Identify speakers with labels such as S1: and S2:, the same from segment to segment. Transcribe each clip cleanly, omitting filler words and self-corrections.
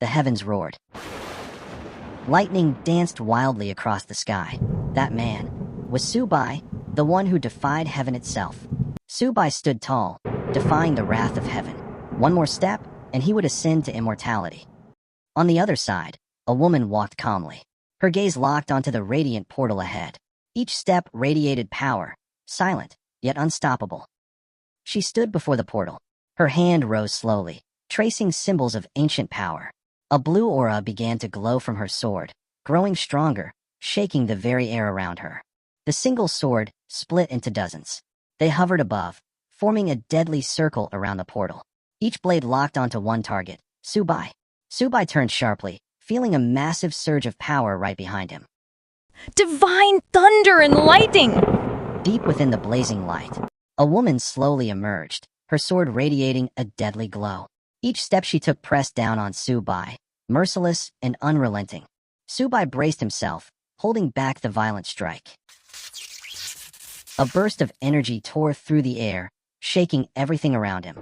S1: the heavens roared. Lightning danced wildly across the sky. That man was Su Bai, the one who defied heaven itself. Su Bai stood tall, defying the wrath of heaven. One more step, and he would ascend to immortality. On the other side, a woman walked calmly. Her gaze locked onto the radiant portal ahead. Each step radiated power, silent, yet unstoppable. She stood before the portal. Her hand rose slowly, tracing symbols of ancient power. A blue aura began to glow from her sword, growing stronger, shaking the very air around her. The single sword split into dozens. They hovered above, forming a deadly circle around the portal. Each blade locked onto one target, Su Bai. Su Bai turned sharply, feeling a massive surge of power right behind him.
S2: Divine thunder and lightning!
S1: Deep within the blazing light, a woman slowly emerged, her sword radiating a deadly glow. Each step she took pressed down on Su Bai, merciless and unrelenting. Su Bai braced himself, holding back the violent strike. A burst of energy tore through the air, shaking everything around him.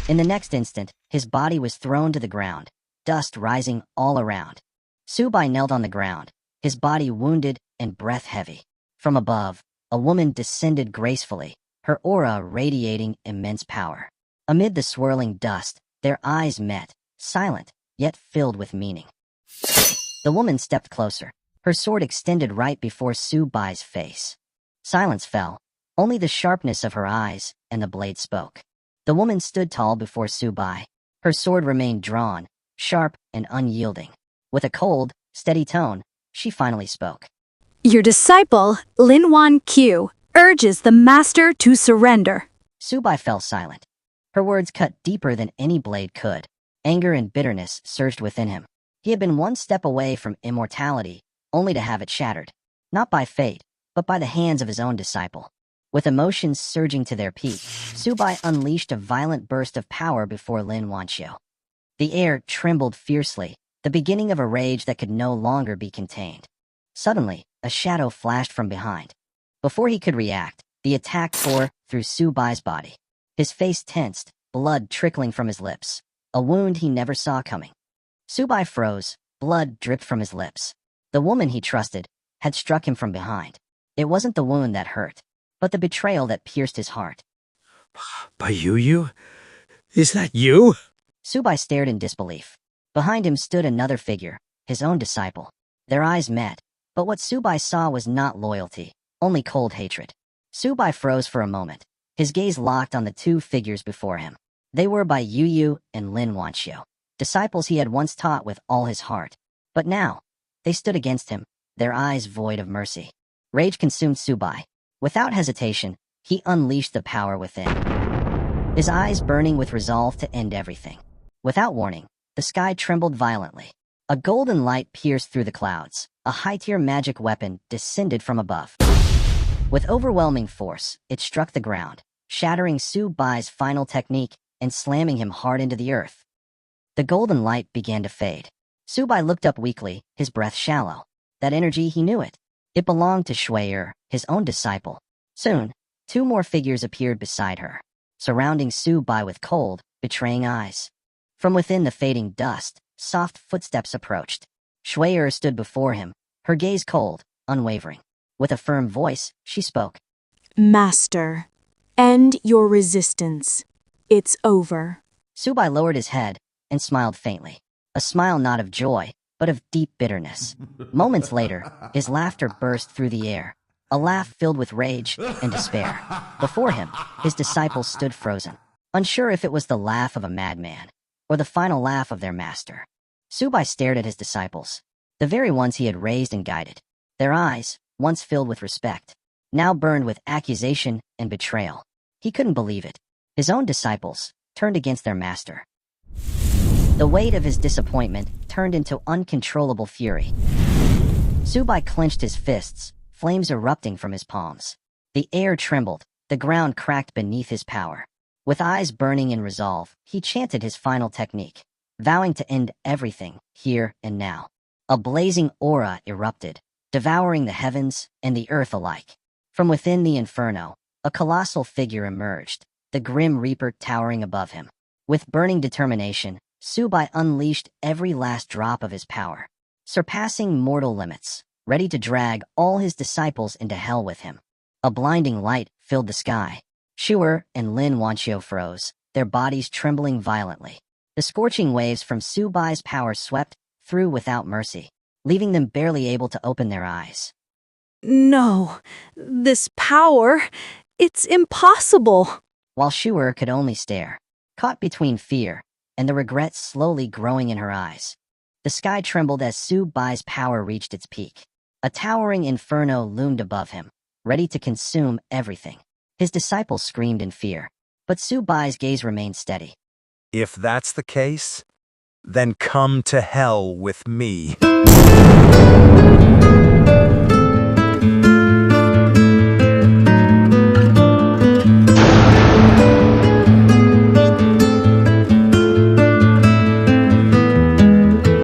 S1: In the next instant, his body was thrown to the ground, dust rising all around. Su Bai knelt on the ground, his body wounded and breath heavy. From above, a woman descended gracefully, her aura radiating immense power. Amid the swirling dust, their eyes met, silent, yet filled with meaning. The woman stepped closer, her sword extended right before Su Bai's face. Silence fell, only the sharpness of her eyes and the blade spoke. The woman stood tall before Su Bai. Her sword remained drawn, sharp and unyielding. With a cold, steady tone, she finally spoke.
S3: Your disciple, Linwan Q, urges the master to surrender.
S1: Su Bai fell silent. Her words cut deeper than any blade could. Anger and bitterness surged within him. He had been one step away from immortality, only to have it shattered. Not by fate, but by the hands of his own disciple. With emotions surging to their peak, Su Bai unleashed a violent burst of power before Lin Wanqiu. The air trembled fiercely, the beginning of a rage that could no longer be contained. Suddenly, a shadow flashed from behind. Before he could react, the attack tore through Su Bai's body. His face tensed, blood trickling from his lips, a wound he never saw coming. Su Bai froze, blood dripped from his lips. The woman he trusted had struck him from behind. It wasn't the wound that hurt, but the betrayal that pierced his heart.
S4: Yu? Is that you?
S1: Su Bai stared in disbelief. Behind him stood another figure, his own disciple. Their eyes met, but what Su Bai saw was not loyalty, only cold hatred. Su Bai froze for a moment, his gaze locked on the two figures before him. They were Bai Yu and Lin Wanqiu, disciples he had once taught with all his heart. But now, they stood against him, their eyes void of mercy. Rage consumed Su Bai. Without hesitation, he unleashed the power within. His eyes burning with resolve to end everything. Without warning, the sky trembled violently. A golden light pierced through the clouds. A high-tier magic weapon descended from above. With overwhelming force, it struck the ground, shattering Su Bai's final technique and slamming him hard into the earth. The golden light began to fade. Su Bai looked up weakly, his breath shallow. That energy, he knew it. It belonged to Shui, his own disciple. Soon, two more figures appeared beside her, surrounding Su Bai with cold, betraying eyes. From within the fading dust, soft footsteps approached. Shui stood before him, her gaze cold, unwavering. With a firm voice, she spoke.
S3: Master, end your resistance. It's over.
S1: Su Bai lowered his head and smiled faintly. A smile not of joy, but of deep bitterness. Moments later, his laughter burst through the air, a laugh filled with rage and despair. Before him, his disciples stood frozen, unsure if it was the laugh of a madman or the final laugh of their master. Su Bai stared at his disciples, the very ones he had raised and guided. Their eyes, once filled with respect, now burned with accusation and betrayal. He couldn't believe it. His own disciples turned against their master. The weight of his disappointment turned into uncontrollable fury. Su Bai clenched his fists, flames erupting from his palms. The air trembled, the ground cracked beneath his power. With eyes burning in resolve, he chanted his final technique, vowing to end everything, here and now. A blazing aura erupted, devouring the heavens and the earth alike. From within the inferno, a colossal figure emerged, the grim reaper towering above him. With burning determination, Su Bai unleashed every last drop of his power, surpassing mortal limits, ready to drag all his disciples into hell with him. A blinding light filled the sky. Shu'er and Lin Wanqiu froze, their bodies trembling violently. The scorching waves from Su Bai's power swept through without mercy, leaving them barely able to open their eyes.
S3: No, this power, it's impossible.
S1: While Shu'er could only stare, caught between fear and the regret slowly growing in her eyes. The sky trembled as Su Bai's power reached its peak. A towering inferno loomed above him, ready to consume everything. His disciples screamed in fear, but Su Bai's gaze remained steady.
S5: If that's the case, then come to hell with me.